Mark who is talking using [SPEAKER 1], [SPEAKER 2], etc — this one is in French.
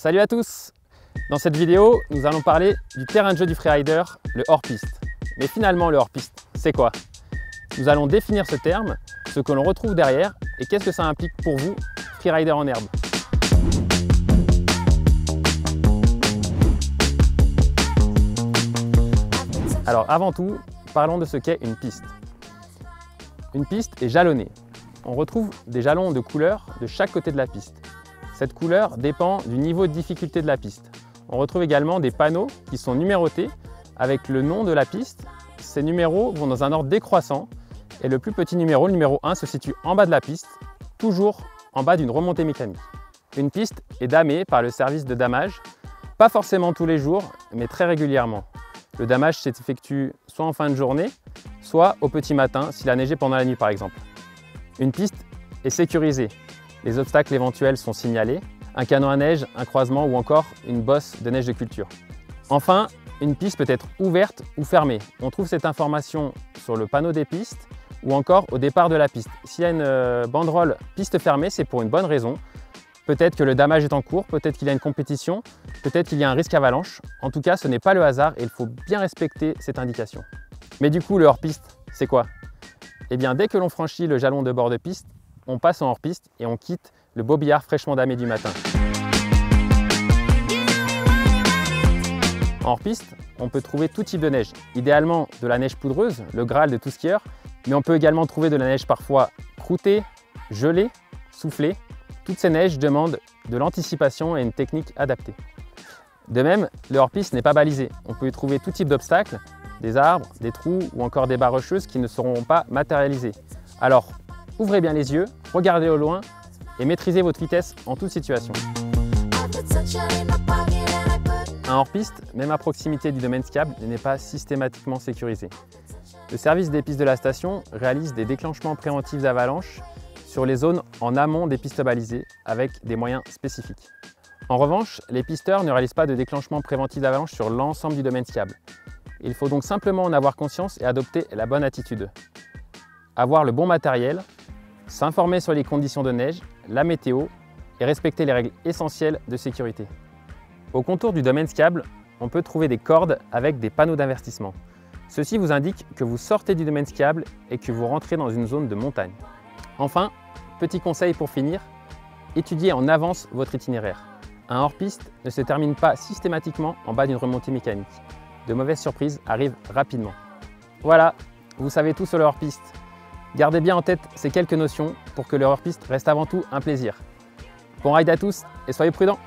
[SPEAKER 1] Salut à tous! Dans cette vidéo, nous allons parler du terrain de jeu du freerider, le hors-piste. Mais finalement, le hors-piste, c'est quoi? Nous allons définir ce terme, ce que l'on retrouve derrière et qu'est-ce que ça implique pour vous, freerider en herbe. Alors avant tout, parlons de ce qu'est une piste. Une piste est jalonnée. On retrouve des jalons de couleur de chaque côté de la piste. Cette couleur dépend du niveau de difficulté de la piste. On retrouve également des panneaux qui sont numérotés avec le nom de la piste. Ces numéros vont dans un ordre décroissant et le plus petit numéro, le numéro 1, se situe en bas de la piste, toujours en bas d'une remontée mécanique. Une piste est damée par le service de damage, pas forcément tous les jours, mais très régulièrement. Le damage s'effectue soit en fin de journée, soit au petit matin s'il a neigé pendant la nuit par exemple. Une piste est sécurisée. Les obstacles éventuels sont signalés, un canon à neige, un croisement ou encore une bosse de neige de culture. Enfin, une piste peut être ouverte ou fermée. On trouve cette information sur le panneau des pistes ou encore au départ de la piste. S'il y a une banderole piste fermée, c'est pour une bonne raison. Peut-être que le damage est en cours, peut-être qu'il y a une compétition, peut-être qu'il y a un risque avalanche. En tout cas, ce n'est pas le hasard et il faut bien respecter cette indication. Mais du coup, le hors-piste, c'est quoi? Eh bien, dès que l'on franchit le jalon de bord de piste, on passe en hors-piste et on quitte le beau billard fraîchement damé du matin. En hors-piste, on peut trouver tout type de neige. Idéalement de la neige poudreuse, le graal de tout skieur, mais on peut également trouver de la neige parfois croûtée, gelée, soufflée. Toutes ces neiges demandent de l'anticipation et une technique adaptée. De même, le hors-piste n'est pas balisé. On peut y trouver tout type d'obstacles, des arbres, des trous ou encore des barres rocheuses qui ne seront pas matérialisées. Alors, ouvrez bien les yeux, regardez au loin et maîtrisez votre vitesse en toute situation. Un hors-piste, même à proximité du domaine skiable, n'est pas systématiquement sécurisé. Le service des pistes de la station réalise des déclenchements préventifs d'avalanche sur les zones en amont des pistes balisées avec des moyens spécifiques. En revanche, les pisteurs ne réalisent pas de déclenchement préventif d'avalanche sur l'ensemble du domaine skiable. Il faut donc simplement en avoir conscience et adopter la bonne attitude. Avoir le bon matériel, s'informer sur les conditions de neige, la météo et respecter les règles essentielles de sécurité. Au contour du domaine skiable, on peut trouver des cordes avec des panneaux d'avertissement. Ceci vous indique que vous sortez du domaine skiable et que vous rentrez dans une zone de montagne. Enfin, petit conseil pour finir, étudiez en avance votre itinéraire. Un hors-piste ne se termine pas systématiquement en bas d'une remontée mécanique. De mauvaises surprises arrivent rapidement. Voilà, vous savez tout sur le hors-piste. Gardez bien en tête ces quelques notions pour que le hors-piste reste avant tout un plaisir. Bon ride à tous et soyez prudents!